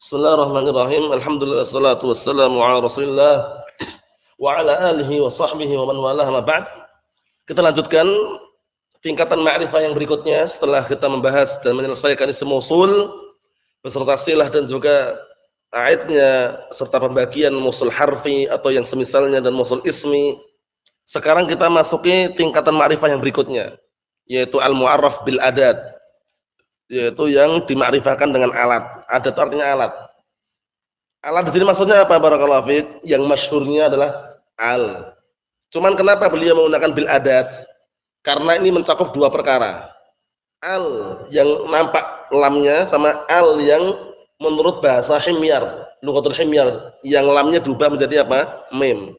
Bismillahirrahmanirrahim. Alhamdulillah wassalatu wassalamu ala Rasulillah wa ala alihi wa sahbihi wa man walah ma ba'd. Kita lanjutkan tingkatan ma'rifah yang berikutnya setelah kita membahas dan menyelesaikan isim mausul beserta silah dan juga aidnya serta pembagian mausul harfi atau yang semisalnya dan mausul ismi. Sekarang kita masuki tingkatan ma'rifah yang berikutnya yaitu al-mu'arraf bil adad, yaitu yang dimakrifahkan dengan alat. Adat itu artinya alat. Alat di sini maksudnya apa? Barakallahu fiik. Yang masyhurnya adalah al. Cuman kenapa beliau menggunakan bil adat? Karena ini mencakup dua perkara. Al yang nampak lamnya sama al yang menurut bahasa himyar, lughatul himyar, yang lamnya diubah menjadi apa? Mim.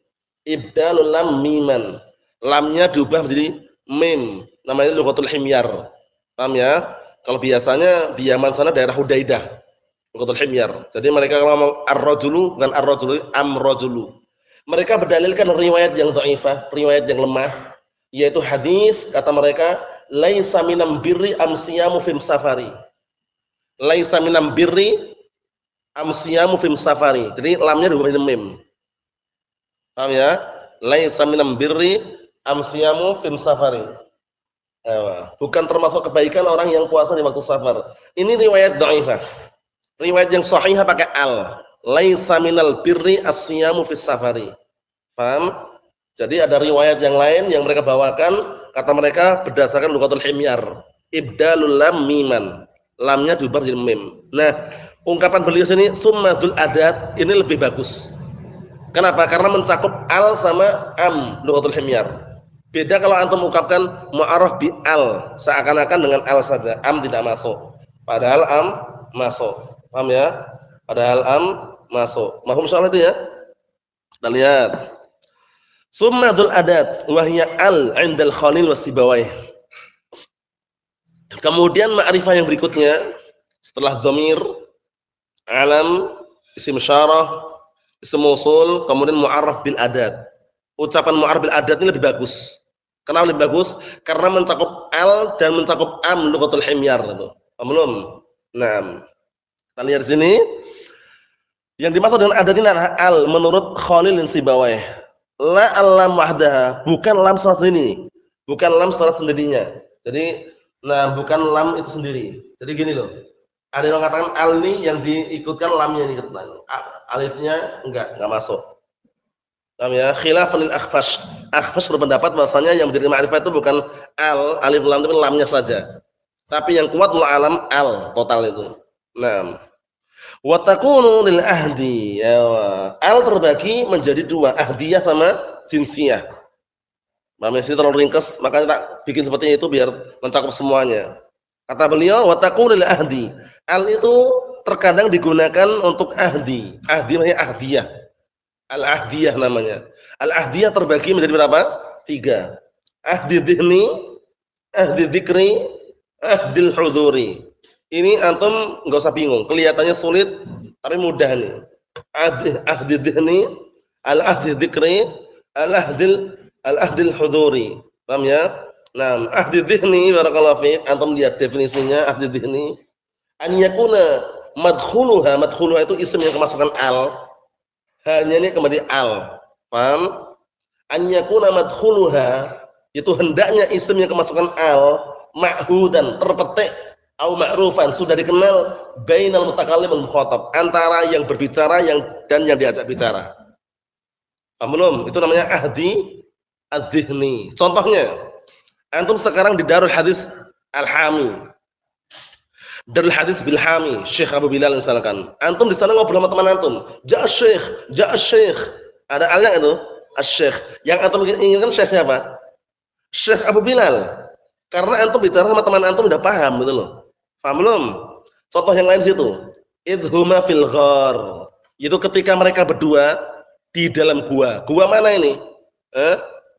Ibdalul lam miman. Lamnya diubah menjadi mim. Namanya lughatul himyar. Paham ya? Kalau biasanya di Yaman sana daerah Hudaidah, lughatul himyar. Jadi mereka kalau ngomong ar-rajulu bukan ar-rajulu, am-rajulu. Mereka berdalilkan riwayat yang dhaifah, riwayat yang lemah, yaitu hadis kata mereka laisa minam birri amsiyamu fim safari. Laisa minam birri amsiyamu fim safari. Jadi lamnya diubah menjadi mim. Paham ya? Laisa minam birri amsiyamu fim safari. Bukan termasuk kebaikan orang yang puasa di waktu safar. Ini riwayat dhaifah. Riwayat yang sahihah pakai al. Laisa minal birri as-siyamu fis safari. Paham? Jadi ada riwayat yang lain yang mereka bawakan, kata mereka berdasarkan lughatul himyar. Ibdalul lam miman. Lamnya diubah jadi mim. Nah, ungkapan beliau sini summadul adat ini lebih bagus. Kenapa? Karena mencakup al sama am lughatul himyar. Beda kalau antum ungkapkan mu'arraf bi al, seakan-akan dengan al saja, am tidak masuk. Padahal am masuk. Paham ya? Padahal am masuk. Mahum soal itu ya? Kita lihat. Summadul adat wa hiya al 'indal Khalil was-Sibawaih. Kemudian ma'rifah yang berikutnya setelah dhamir, alam, isim syarah, isim mausul, kemudian mu'arraf bil adat. Ucapan mu'arraf bil adat ini lebih bagus. Kenapa lebih bagus? Karena mencakup al dan mencakup am lughatul himyar itu. Belum? Nah, kita lihat di sini. Yang dimaksud dengan adat ini adalah al menurut Khalil bin Sibawaih. La al-lam wahdaha, bukan lam secara sendiri. Bukan lam secara sendirinya. Jadi, nah bukan lam itu sendiri. Jadi gini loh. Ada yang mengatakan al ini yang diikutkan lamnya ini. Alifnya enggak masuk. Paham ya? Khilafan lil akhfash. Akhfash berpendapat bahwasanya yang menjadi ma'rifah itu bukan al, alif lam itu lamnya saja. Tapi yang kuat mula alam al total itu. Nah, wa takunu lil ahdi. Ya, al terbagi menjadi dua, ahdiyah sama jinsiyah. Paham ya? Sini terlalu ringkas, makanya tak bikin seperti itu biar mencakup semuanya. Kata beliau wa takunu lil ahdi. Al itu terkadang digunakan untuk ahdi. Ahdi maksudnya ahdiyah. Al-ahdiyah namanya. Al-ahdiyah terbagi menjadi berapa? 3. Ahdi dhihni, ahdi dzikri, ahdil huduri. Ini antum enggak usah bingung, kelihatannya sulit tapi mudah nih. Ahdi dhihni, al-ahdi dzikri, al-ahdil huduri. Paham ya? Nah, ahdi dhihni barakallahu fiik, antum lihat definisinya ahdi dhihni. An yakuna madkhuluha itu isim yang kemasukan al. Hanya ini kembali al. Paham? An yakuna madkhuluha itu hendaknya isim yang kemasukan al ma'hudan, terpetik au ma'rufan, sudah dikenal bainal mutakallim wal mukhatab, antara yang berbicara dan yang diajak bicara. Paham belum? Itu namanya ahdi adzihni. Contohnya, antum sekarang di Darul Hadis Al-Hami. Darul Hadis Bilhami, Syekh Abu Bilal misalkan. Antum di sana ngobrol sama teman antum. Ja'a Syekh. Ada alnya itu, Asy-Syekh. Yang antum inginkan Syekh siapa? Syekh Abu Bilal. Karena antum bicara sama teman antum udah paham gitu loh. Paham belum? Contoh yang lain situ. Idhuma fil ghar. Itu ketika mereka berdua di dalam gua. Gua mana ini?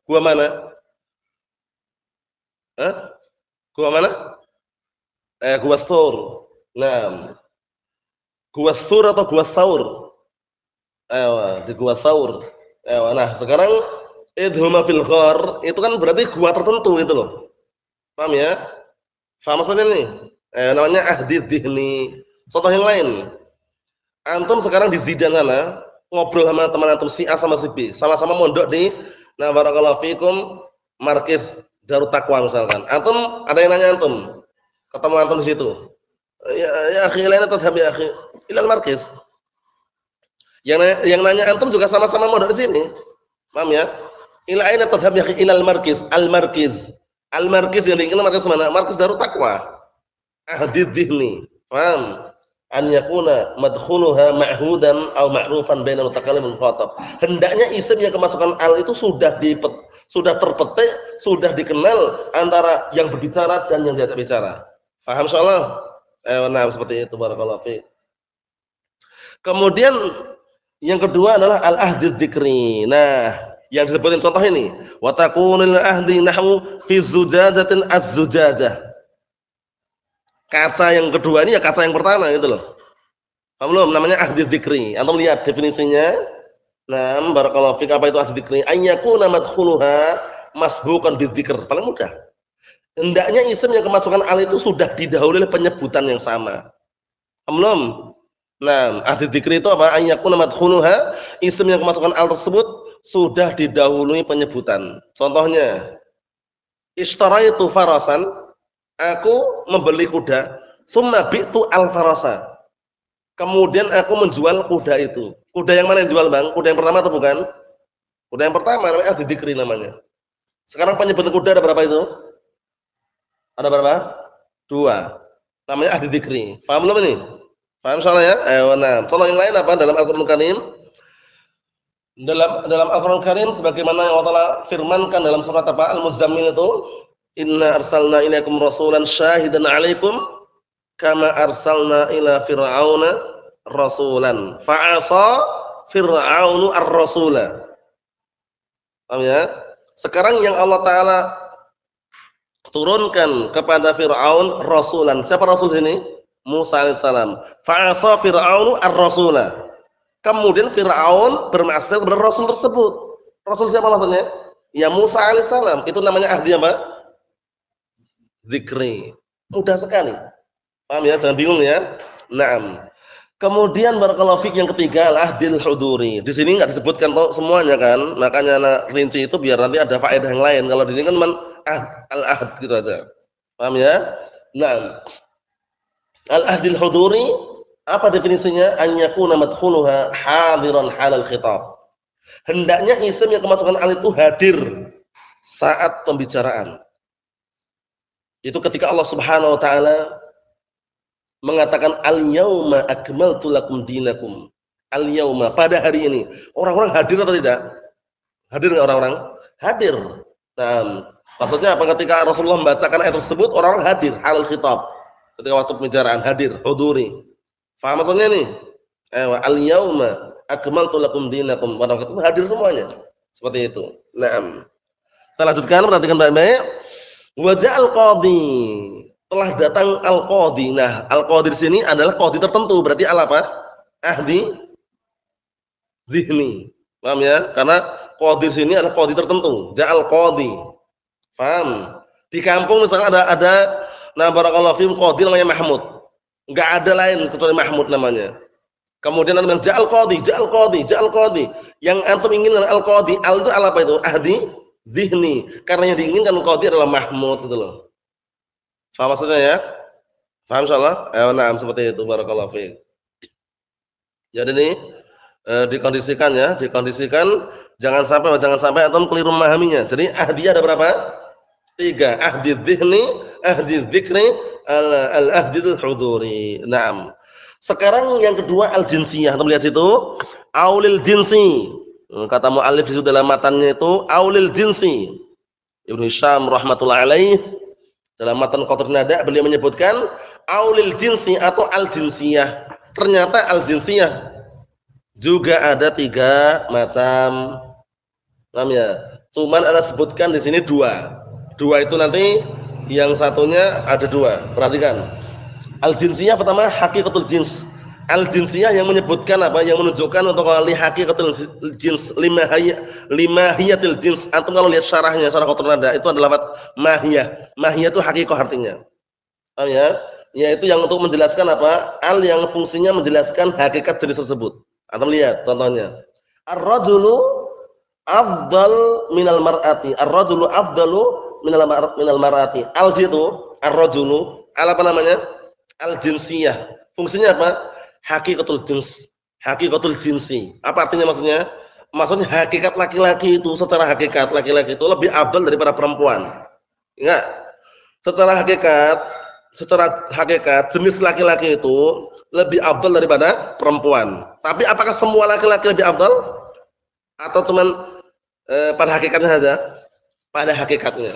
Gua mana? Gua mana? Gua Thur. Nah, gua Thur atau gua Thaur? Di gua Thaur. Nah, sekarang idhuma fil ghar itu kan berarti gua tertentu gitu loh. Paham ya? Paham maksudnya nih? Namanya ahdi dhihni. Contoh yang lain. Antum sekarang di Zidan sana, ngobrol sama teman antum si A sama si B, sama-sama mondok di barakallahu fikum Markis Darut Taqwa misalkan. Antum ada yang nanya antum, ketemu antum di situ. Ya akhi, lain tadhhab ya akhi ilal Markis. Yang nanya antum juga sama-sama mondok di sini. Paham ya? Ila aina tadhhab ya akhi ilal Markis. Al-Markis. Al-Markis yang diinginkan markis mana? Markis Darut Taqwa. Ahdid dhihni. Paham? An yakuna madkhuluha ma'hudan aw ma'rufan bainal mutakallim wal mukhatab. Hendaknya isim yang kemasukan al itu sudah terpetik, sudah dikenal antara yang berbicara dan yang tidak bicara. Paham insyaallah? Nah, seperti itu barakallahu fi. Kemudian yang kedua adalah al-ahdid dzikri. Nah, yang disebutin contoh ini, wa takunul ahdi nahwu fi zujajatin az-zujajah. Kaca yang kedua ini ya kaca yang pertama gitu loh. Paham belum? Namanya ahdid dzikri. Antum lihat definisinya. Nah, barakallahu fik, apa itu ahdid dzikri? Ayyakuna madkhuluha masbuqan bidzikr. Paling mudah. Hendaknya isim yang kemasukan al itu sudah didahului oleh penyebutan yang sama. Paham belum? Nah, ahdid dzikri itu apa? Ayyakuna madkhuluha, isim yang kemasukan al tersebut sudah didahului penyebutan. Contohnya, ishtaraitu farasan, aku membeli kuda, summa bi'tu al-farasa. Kemudian aku menjual kuda itu. Kuda yang mana yang dijual, Bang? Kuda yang pertama atau bukan? Kuda yang pertama namanya ahdid dzikri namanya. Sekarang penyebutan kuda ada berapa itu? Ada berapa? 2. Namanya ahdid dzikri. Paham belum ini? Paham soalnya ya? Nah, contoh yang lain apa dalam Al-Qur'an Karim? Dalam Al-Qur'an Karim sebagaimana yang Allah Ta'ala firmankan dalam surat apa? Al-Muzammil itu, inna arsalna ilaikum rasulan syahidan 'alaikum kama arsalna ila fir'auna rasulan fa'asa fir'aunu ar-rasula. Paham ya? Sekarang yang Allah Ta'ala turunkan kepada Fir'aun rasulan. Siapa rasul ini? Musa alaihissalam. Fa'asa fir'aunu ar-rasula. Kemudian Fir'aun bermaksiat kepada rasul tersebut. Rasul siapa maksudnya? Ya Musa alaihissalam. Itu namanya ahdi apa? Dzikri. Mudah sekali. Paham ya? Jangan bingung ya. Naam. Kemudian barakallahu fik yang ketiga al-ahdil huduri. Di sini enggak disebutkan semuanya kan. Makanya rinci itu biar nanti ada faedah yang lain. Kalau di sini kan al-ahd gitu aja. Paham ya? Naam. Al-ahdil huduri apa definisinya? An yakuna madkhuluha hadiran halal khitab. Hendaknya isim yang kemasukan al itu hadir saat pembicaraan. Itu ketika Allah Subhanahu wa taala mengatakan al-yauma akmaltu lakum dinakum. Al-yauma, pada hari ini. Orang-orang hadir atau tidak? Hadir enggak orang-orang? Hadir. Nah, maksudnya apa? Ketika Rasulullah membacakan ayat tersebut, orang-orang hadir, halal khitab. Ketika waktu pembicaraan hadir, huduri. Faham maksudnya nih? Al-yauma akmaltu lakum dinakum. Pada waktu itu hadir semuanya. Seperti itu. Naam. Kita lanjutkan, perhatikan baik-baik. Wa ja'al qadhi. Telah datang al-qadhi. Nah, al-qadhi di sini adalah qadhi tertentu. Berarti apa? Ahdi dzihni. Paham ya? Karena qadhi di sini adalah qadhi tertentu. Ja'al qadhi. Paham? Di kampung misalnya ada nah barakallahu fiikum qadhi namanya Mahmud. Enggak ada lain kecuali Mahmud namanya. Kemudian ada yang ja'al qadhi, ja'al qadhi, ja'al qadhi. Yang antum inginkan al-qadhi, al itu apa itu? Ahdi dzihni. Karena yang diinginkan qadhi adalah Mahmud gitu loh. Faham maksudnya ya? Faham insyaallah? Nah, seperti itu barakallahu fiik. Jadi ini dikondisikan ya, dikondisikan jangan sampai antum keliru memahaminya. Jadi ahdi ada berapa? 3. Ahdi dzihni, ahdi dzikri, al-ahdil huduri. Naam. Sekarang yang kedua al-jinsiyah. Antum lihat situ, aulil jinsi. Kata muallif di dalam matannya itu aulil jinsi. Ibnu Hisham rahimatullah alaih dalam matan Qatrun Nada beliau menyebutkan aulil jinsi atau al-jinsiyah. Ternyata al-jinsiyah juga ada 3 macam. Paham ya? Cuman ana sebutkan di sini 2. 2 itu nanti yang satunya ada 2. Perhatikan. Al-jinsiyah pertama haqiqatul jins. Al-jinsiyah yang menyebutkan apa? Yang menunjukkan untuk li haqiqatul jins, limahiyatil jins. Antum kalau lihat syarahnya, syarah Qatrun Nada itu adalah lafaz mahiyah. Mahiyah itu haqiqah artinya. Paham ya? Yaitu yang untuk menjelaskan apa? Al yang fungsinya menjelaskan hakikat jenis tersebut. Atau lihat contohnya. Ar-rajulu afdal minal mar'ati. Ar-rajulu afdalu minal mar'ati. Al situ, ar-rajulu, al apa namanya? Al-jinsiyah. Fungsinya apa? Hakikatul jins. Hakikatul jinsi. Apa artinya maksudnya? Maksudnya hakikat laki-laki itu secara hakikat laki-laki itu lebih afdal daripada perempuan. Enggak? Secara hakikat jenis laki-laki itu lebih afdal daripada perempuan. Tapi apakah semua laki-laki lebih afdal atau cuman pada hakikatnya saja? Pada hakikatnya.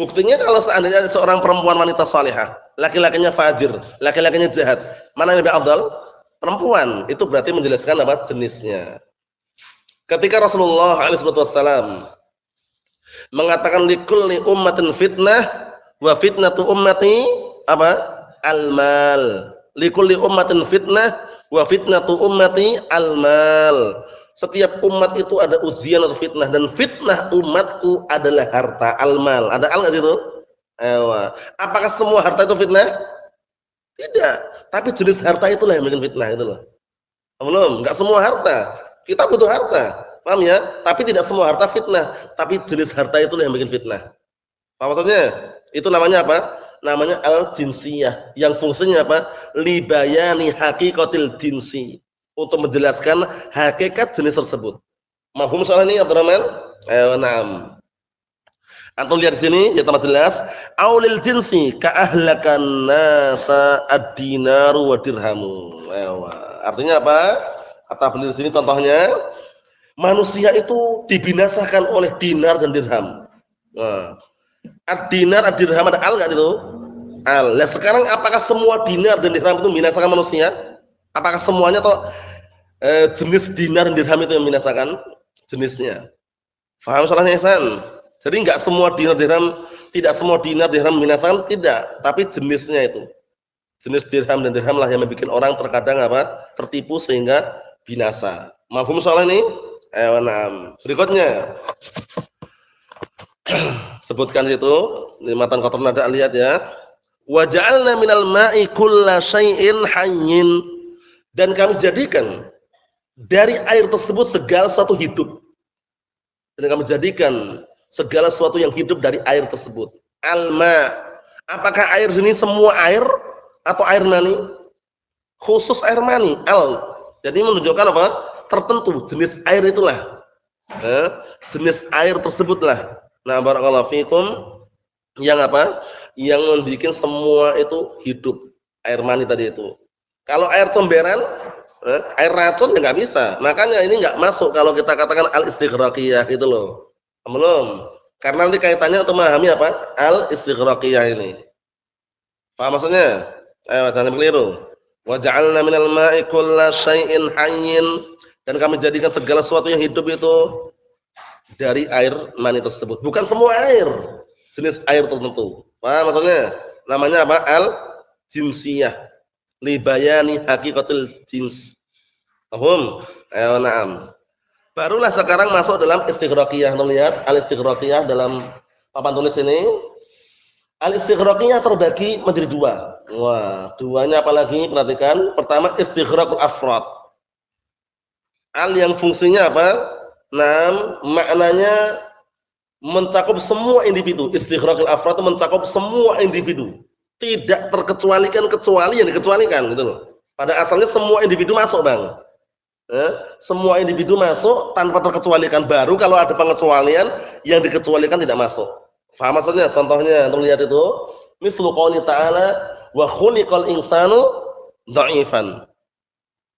Buktinya kalau seandainya seorang perempuan wanita salihah, laki-lakinya fajir, laki-lakinya jahat, mana yang lebih afdal? Perempuan. Itu berarti menjelaskan apa? Jenisnya. Ketika Rasulullah SAW mengatakan likulli ummatin fitnah wa fitnatu ummati apa? Al-mal. Likulli ummatin fitnah wa fitnatu ummati al-mal. Setiap umat itu ada ujian atau fitnah dan fitnah umatku adalah harta, al-mal. Ada al enggak situ? Ewa. Apakah semua harta itu fitnah? Tidak. Tapi jenis harta itulah yang bikin fitnah itu loh. Belum, enggak semua harta. Kita butuh harta. Paham ya? Tapi tidak semua harta fitnah, tapi jenis harta itulah yang bikin fitnah. Paham maksudnya? Itu namanya apa? Namanya al-jinsiyah. Yang fungsinya apa? Libayani haqiqatil jinsi. Untuk menjelaskan hakikat jenis tersebut. Mafhum soal ini Abdurrahman? Naam. Antum lihat di sini ya tambah jelas. Aulil jinsi ka ahlakan nasa ad-dinaru wa dirhamu. Artinya apa? Kata beliau di sini contohnya, manusia itu dibinasakan oleh dinar dan dirham. Nah, ad-dinar, ad-dirham ada al enggak itu? Al. Nah, sekarang apakah semua dinar dan dirham itu membinasakan manusia? Apakah semuanya atau jenis dinar dan dirham itu yang membinasakan? Jenisnya. Faham salahnya Ihsan? Jadi enggak semua dinar dirham, tidak semua dinar dirham membinasakan, tidak, tapi jenisnya itu. Jenis dirham dan dirham lah yang membuat orang terkadang apa? Tertipu sehingga binasa. Mafhum soal ini? Naam. Berikutnya. Sebutkan situ di matan kotor nada lihat ya. Wa ja'alna minal ma'i kulla syai'in hayyin. Dan kami jadikan dari air tersebut segala sesuatu hidup. Dan kami jadikan segala sesuatu yang hidup dari air tersebut. Al-ma. Apakah air sini semua air atau air mani? Khusus air mani. Al. Jadi menunjukkan apa? Tertentu jenis air itulah. Jenis air tersebutlah. Nah, barakallahu fikum yang apa? Yang membuat semua itu hidup. Air mani tadi itu. Kalau air comberan, air racun ya nggak bisa. Makanya ini nggak masuk kalau kita katakan al-istighraqiyah gitu loh. Belum. Karena nanti kaitannya untuk memahami apa? Al-istighraqiyah ini. Paham maksudnya? Jangan keliru. Wa ja'alna minal ma'i kulla syai'in hayyin. Dan kami jadikan segala sesuatu yang hidup itu dari air mani tersebut. Bukan semua air. Jenis air tertentu. Paham maksudnya? Namanya apa? Al-jinsiyah. Libayani haqiqatil jins. Paham? Na'am. Barulah sekarang masuk dalam istighraqiyah. Lihat al-istighraqiyah dalam papan tulis ini. Al-istighraqiyah terbagi menjadi dua. Wah, duanya apalagi? Perhatikan. Pertama istighraqul afrad. Al yang fungsinya apa? Maknanya mencakup semua individu. Istighraqul afrad itu mencakup semua individu. Tidak terkecualikan kecuali yang dikecualikan gitu loh. Pada asalnya semua individu masuk, Bang. Semua individu masuk tanpa terkecualikan. Baru kalau ada pengecualian yang dikecualikan tidak masuk. Faham maksudnya? Contohnya untuk lihat itu, mithlu qouli ta'ala wa khuliqal insanu dha'ifan.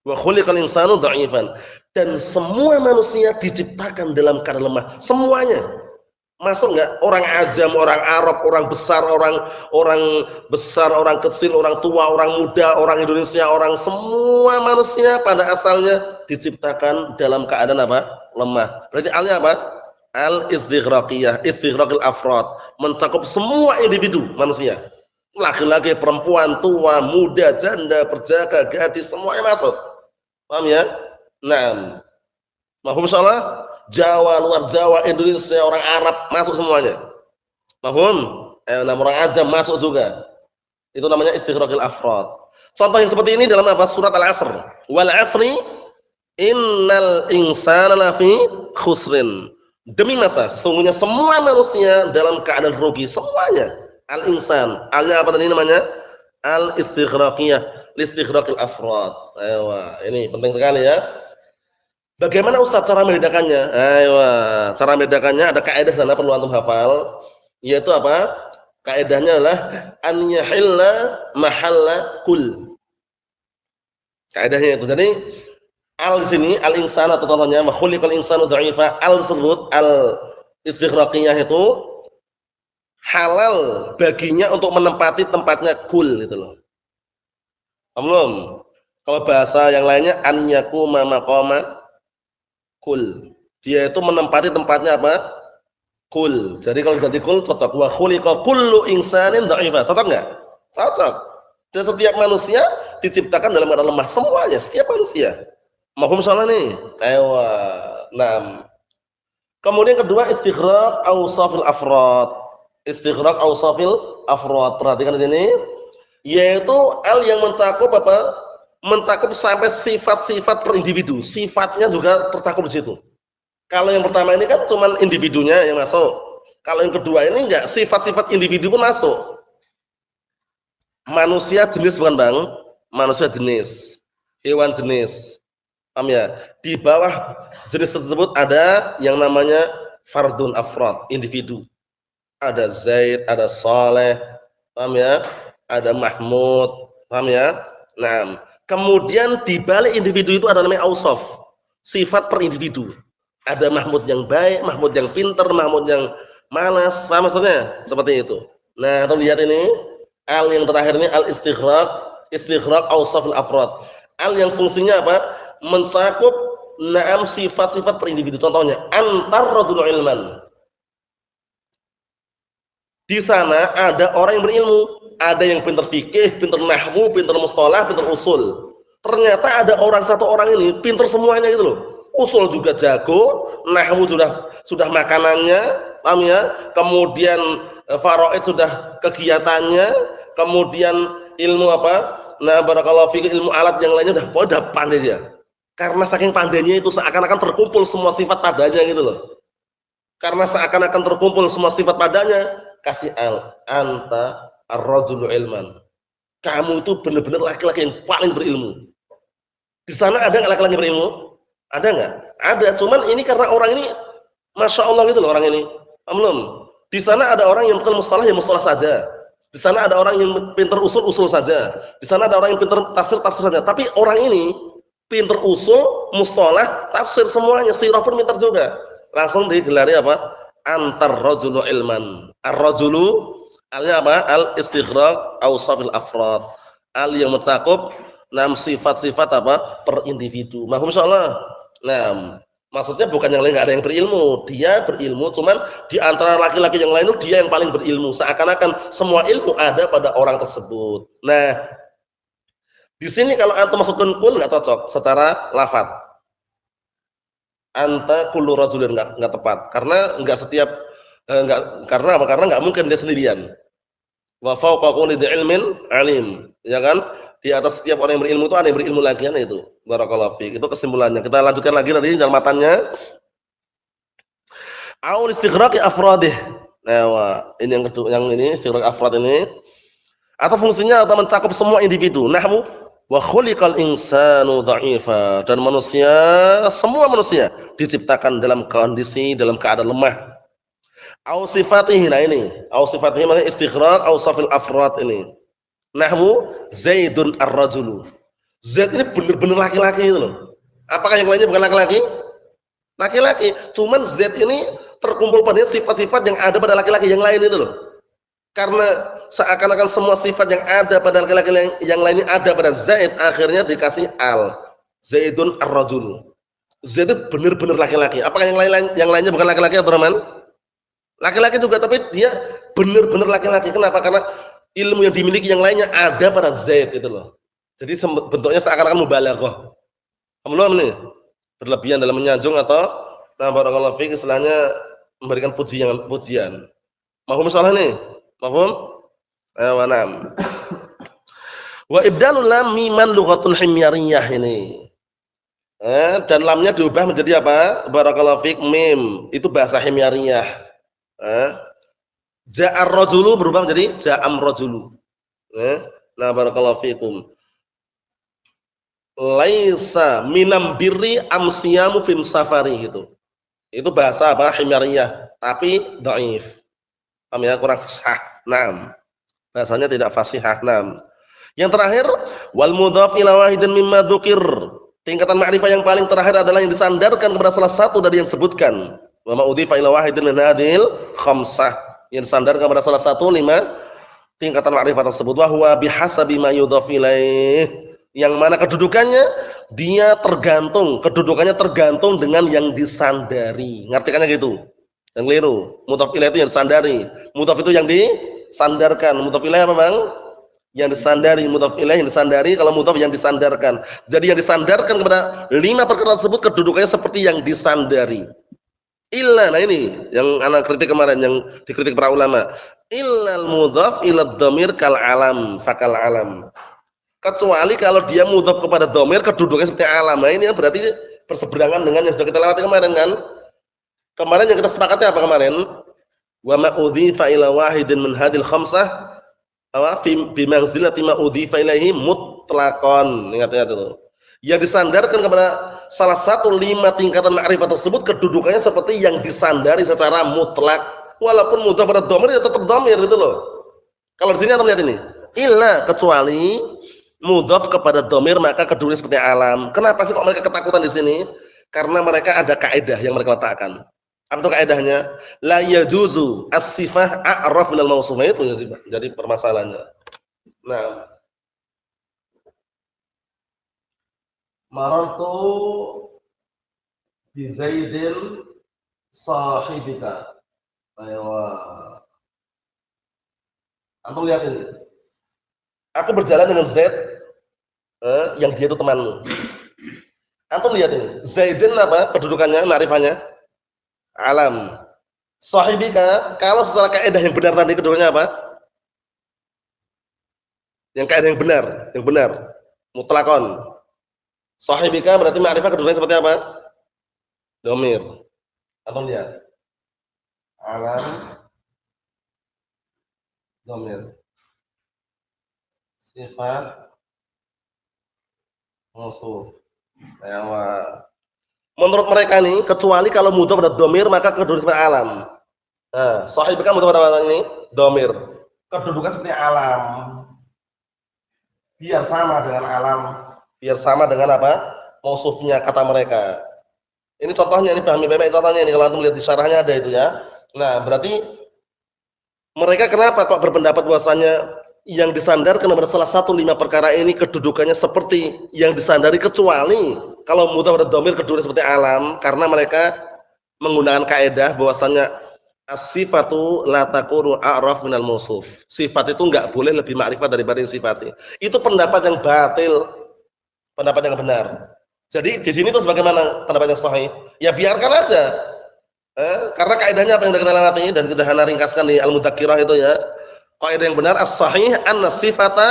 Wa khuliqal insanu dha'ifan. Dan semua manusia diciptakan dalam keadaan lemah. Semuanya. Masuk enggak? Orang ajam, orang Arab, orang besar, orang besar, orang kecil, orang tua, orang muda, orang Indonesia, orang semua manusia pada asalnya diciptakan dalam keadaan apa? Lemah. Berarti alnya apa? Al-istighraqiyah, istighraqil afrad, mencakup semua individu manusia. Laki-laki, perempuan, tua, muda, janda, perjaka, gadis, semuanya masuk. Paham ya? Naam. Mahfum insyaallah? Jawa, luar Jawa, Indonesia, orang Arab masuk semuanya. Mahfum? Orang ajam masuk juga. Itu namanya istighraqil afrad. Contoh yang seperti ini dalam apa? Surat Al-Asr. Wal 'asri innal insana lafi khusrin. Demi masa sesungguhnya semua manusia dalam keadaan rugi semuanya. Al-insan. Alnya apa tadi namanya? Al-istighraqiyah, listighraqil afrad. Ayo, ini penting sekali ya. Bagaimana Ustaz cara membedakannya? Ayo, cara membedakannya ada kaidah sana perlu antum hafal, yaitu apa? Kaidahnya adalah an yahilla mahalla kul. Kaidahnya itu. Jadi al di sini al-insan atau contohnya wa khuliqal insanu dha'ifa, al tersebut al istighraqiyah itu halal baginya untuk menempati tempatnya kul gitu loh. Paham belum? Kalau bahasa yang lainnya an yakuma maqama kul. Dia itu menempati tempatnya apa? Kul. Jadi kalau ganti kul cocok. Wa khuliqa kullu insanin dha'ifa. Cocok enggak? Cocok. Dan setiap manusia diciptakan dalam keadaan lemah semuanya, setiap manusia. Mafhum salah nih? Ayo. Nah. Kemudian kedua istighraq awsafil afrad. Istighraq awsafil afrad. Perhatikan di sini, yaitu al yang mencakup apa? Mencakup sampai sifat-sifat per individu. Sifatnya juga tercakup di situ. Kalau yang pertama ini kan cuma individunya yang masuk. Kalau yang kedua ini enggak, sifat-sifat individu pun masuk. Manusia jenis bukan Bang? Manusia jenis, hewan jenis. Paham ya? Di bawah jenis tersebut ada yang namanya fardun afrad, individu. Ada Zaid, ada Saleh, paham ya? Ada Mahmud, paham ya? Nah, kemudian di balik individu itu ada namanya ausaf, sifat per individu. Ada Mahmud yang baik, Mahmud yang pintar, Mahmud yang malas, paham maksudnya? Seperti itu. Nah, kita lihat ini, al yang terakhir ini al istighraq awsafil afrad. Al yang fungsinya apa? Mencakup na'am sifat-sifat per individu. Contohnya, antar rajul ilman. Di sana ada orang yang berilmu, ada yang pintar fikih, pintar nahwu, pintar mustalah, pintar usul. Ternyata ada satu orang ini pintar semuanya gitu loh. Usul juga jago, nahwu sudah makanannya, paham ya? Kemudian faraid sudah kegiatannya, kemudian ilmu apa? Nah, barakallahu fiik, ilmu alat yang lainnya udah pandai dia. Karena saking pandainya itu seakan-akan terkumpul semua sifat padanya gitu loh. Karena seakan-akan terkumpul semua sifat padanya, kasih al anta ar-rajulu ilman. Kamu itu benar-benar laki-laki yang paling berilmu. Di sana ada enggak laki-laki berilmu? Ada enggak? Ada, cuman ini karena orang ini Masya Allah gitu loh orang ini. Belum. Di sana ada orang yang bukan mustalah, ya mustalah saja. Di sana ada orang yang pintar usul saja. Di sana ada orang yang pintar tafsir saja. Tapi orang ini pintar usul, mustalah, tafsir semuanya. Sirah pun pintar juga. Langsung digelari apa? Antar rajulu ilman. Ar-rajulu alnya apa? Al-istighraq awsafil afrad. Al yang mencakup 6 sifat-sifat apa? Per individu. Mahfum insyaallah. Nah, maksudnya bukan yang lain enggak ada yang berilmu. Dia berilmu, cuman di antara laki-laki yang lain itu dia yang paling berilmu. Seakan-akan semua ilmu ada pada orang tersebut. Nah, di sini kalau antum masukkan kul enggak cocok secara lafaz. Anta kullu rajulin enggak tepat. Karena enggak setiap karena apa? Karena enggak mungkin dia sendirian. Wa fawqa kulli dzi ilmin alim. Ya kan? Di atas setiap orang yang berilmu itu ada yang berilmu lagi kan itu. Barakallahu fiik. Itu kesimpulannya. Kita lanjutkan lagi nanti dalam matanya. Aul istighraqi afradih. Nah, ini yang kedua, yang ini istighraq afrad ini. Atau fungsinya atau mencakup semua individu. Nahwu wa khuliqal insanu dha'ifa. Dan manusia, semua manusia diciptakan dalam kondisi, dalam keadaan lemah. Au sifatihi, nah ini. Au sifatihi maknanya istighraq awsafil afrad ini. Nahwu Zaidun ar-rajulu. Zaid ini benar-benar laki-laki itu loh. Apakah yang lainnya bukan laki-laki? Laki-laki. Cuman Zaid ini terkumpul pada sifat-sifat yang ada pada laki-laki yang lain itu loh. Karena seakan-akan semua sifat yang ada pada laki-laki yang lainnya ada pada Zaid, akhirnya dikasih al. Zaidun ar-rajulu. Zaid itu benar-benar laki-laki. Apakah yang lainnya bukan laki-laki, Abdurrahman? Laki-laki juga, tapi dia benar-benar laki-laki. Kenapa? Karena ilmu yang dimiliki yang lainnya ada pada Zaid itu loh. Jadi bentuknya seakan-akan mubalaghah. Belum nih? Berlebihan dalam menyanjung atau barakallahu fiik istilahnya memberikan pujian. Mahfum salah nih? Mahfum? Ayo, Wa ibdalul lam miman lughatun himyariyah ini. Dan lamnya diubah menjadi apa? Barakallahu fik mim. Itu bahasa himyariyah. Eh, ja'ar rajulu berubah menjadi ja'am rajulu. Nah, barakallahu fikum. Laisa minam birri amsiyamu fim safari gitu. Itu bahasa apa? Himyariyah, tapi dhaif. Paham ya? Kurang fasih. Naam. Bahasanya tidak fasihah. Naam. Yang terakhir, wal mudhaf ila wahidin mimma dzukir. Tingkatan ma'rifah yang paling terakhir adalah yang disandarkan kepada salah satu dari yang disebutkan. Wa ma udhifa ila wahidin min hadhil khamsah. Yang disandarkan kepada salah satu 5 tingkatan ma'rifah tersebut, wa huwa bihasabi ma yudhaf ilaih. Yang mana kedudukannya dia kedudukannya tergantung dengan yang disandari. Ngartikannya gitu. Yang keliru. Mudhaf ilaih itu yang disandari. Mudhaf itu yang disandarkan. Mudhaf ilaih apa, Bang? Yang disandari. Mudhaf ilaih yang disandari, kalau mudhaf yang disandarkan. Jadi yang disandarkan kepada 5 perkara tersebut kedudukannya seperti yang disandari. Illa, nah ini yang anak kritik kemarin, yang dikritik para ulama. Illal mudhaf ila dhamir kal alam, fakal alam. Kecuali kalau dia mudhaf kepada dhamir kedudukannya seperti alam. Nah ini berarti berseberangan dengan yang sudah kita lewati kemarin kan? Kemarin yang kita sepakati apa kemarin? Wa ma udhifa ila wahidin min hadhil khamsah bi manzilati ma udhifa ilaihi mutlaqan. Ingat-ingat itu. Yang disandarkan kepada salah satu 5 tingkatan ma'rifat tersebut kedudukannya seperti yang disandari secara mutlak, walaupun mudhaf pada dhamir ya tetap dhamir gitu loh. Kalau di sini antum lihat ini, illa, kecuali mudhaf kepada dhamir maka kedudukannya seperti alam. Kenapa sih kok mereka ketakutan di sini? Karena mereka ada kaidah yang mereka letakkan. Apa itu kaidahnya? La yajuzu as-sifah a'raf minal mausuf. Itu jadi permasalahannya. Nah, marartu bi Zaidin sahibika. Ayo. Antum lihat ini. Aku berjalan dengan Zaid yang dia itu temanmu. Antum lihat ini. Zaidin apa kedudukannya, ma'rifahnya? Alam. Sahibika, kalau secara kaidah yang benar tadi kedudukannya apa? Yang kaidah yang benar. Mutlaqan. Sahibika berarti ma'rifah kedudukannya seperti apa? Dhamir. Antum lihat. Alam dhamir. Sifat mausuf. Menurut mereka ini, kecuali kalau mudhaf pada dhamir maka kedudukan seperti alam. Nah, sahibika mudhaf pada ini dhamir. Kedudukan seperti alam. Biar sama dengan alam. Biar sama dengan apa? Mausufnya kata mereka. Ini contohnya, ini pahami baik-baik contohnya ini, kalau antum lihat di syarahnya ada itu ya. Nah, berarti mereka kenapa kok berpendapat bahwasanya yang disandarkan kepada salah satu 5 perkara ini kedudukannya seperti yang disandari, kecuali kalau mudhaf pada dhamir kedudukannya seperti alam, karena mereka menggunakan kaidah bahwasanya as-sifatu la takunu a'raf minal mausuf. Sifat itu enggak boleh lebih ma'rifat daripada yang sifati. Itu pendapat yang batil, pendapat yang benar. Jadi di sini tuh bagaimana pendapat yang sahih? Ya biarkan aja. Karena kaidahnya apa yang sudah kita lewati dan kita hana ringkaskan di Al-Mudzakkirah itu ya. Kaidah yang benar as-sahih anna sifata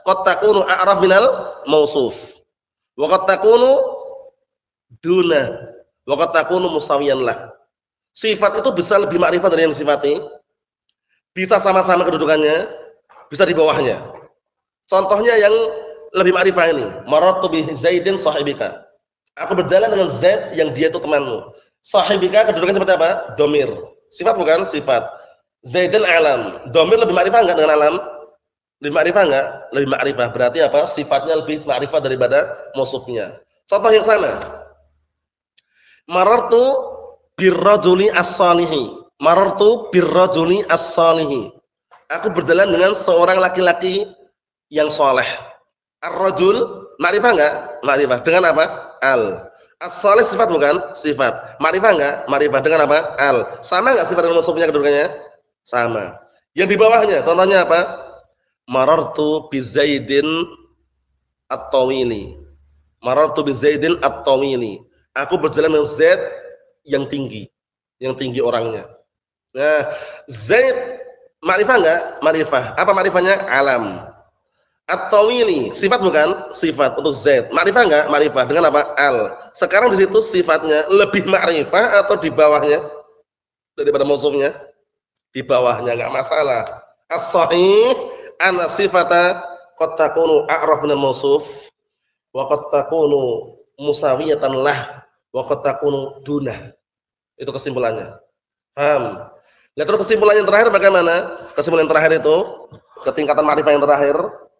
qad takunu a'raf minal mausuf. Wa qad takunu duna wa qad takunu musawiyan lah. Sifat itu bisa lebih ma'rifat dari yang disifati. Bisa sama-sama kedudukannya, bisa di bawahnya. Contohnya yang lebih ma'rifah ini, marartu bi Zaidin sahibika. Aku berjalan dengan Zaid yang dia itu temanmu. Sahibika kedudukannya seperti apa? Dhamir. Sifat bukan? Sifat. Zaidin alam. Dhamir lebih ma'rifah enggak dengan alam? Lebih ma'rifah enggak? Lebih ma'rifah. Berarti apa? Sifatnya lebih ma'rifah daripada mausufnya. Contoh yang sama. Marartu birrajuli as-salihi. Marartu birrajuli as-salihi. Aku berjalan dengan seorang laki-laki yang saleh. Ar-rajul ma'rifah enggak? Ma'rifah. Dengan apa? Al. As-salih sifat bukan? Sifat. Ma'rifah enggak? Ma'rifah. Dengan apa? Al. Sama enggak sifat dengan mausufnya kedudukannya? Sama. Yang di bawahnya contohnya apa? Marartu bi Zaidin at-tawili. Marartu bi Zaidin at-tawili. Aku berjalan dengan Zaid yang tinggi orangnya. Nah, Zaid ma'rifah enggak? Ma'rifah. Apa ma'rifahnya? Alam. At-tawili, sifat bukan? Sifat untuk Zaid. Ma'rifah enggak? Ma'rifah. Dengan apa? Al. Sekarang di situ sifatnya lebih ma'rifah atau di bawahnya daripada mausufnya? Di bawahnya, enggak masalah. As-shahih anna sifata qad takunu a'raf min al-mausuf wa qad takunu musawiyatan lah wa qad takunu dunah. Itu kesimpulannya. Paham? Nah, terus kesimpulan yang terakhir bagaimana? Kesimpulan yang terakhir itu ketingkatan ma'rifah yang terakhir,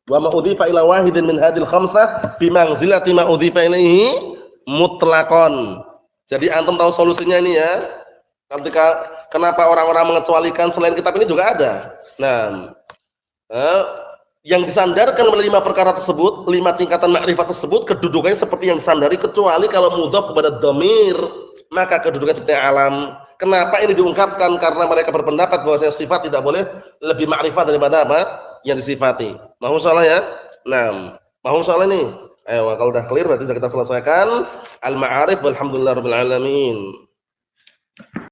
wa ma udhifa ila wahidin min hadhil khamsah bi manzilati ma udhifa ilaihi mutlaqan. Jadi antum tahu solusinya ini ya. Ketika kenapa orang-orang mengecualikan selain kitab ini juga ada. Nah, yang disandarkan oleh 5 perkara tersebut, 5 tingkatan makrifat tersebut, kedudukannya seperti yang disandari kecuali kalau mudhaf kepada dhamir, maka kedudukan seperti alam. Kenapa ini diungkapkan? Karena mereka berpendapat bahwa sifat tidak boleh lebih makrifat daripada apa yang disifati. Mahum salah ya? Nah, mahum salah nih. Ayo, kalau udah clear berarti sudah kita selesaikan al-ma'arif walhamdulillahirabbil alamin.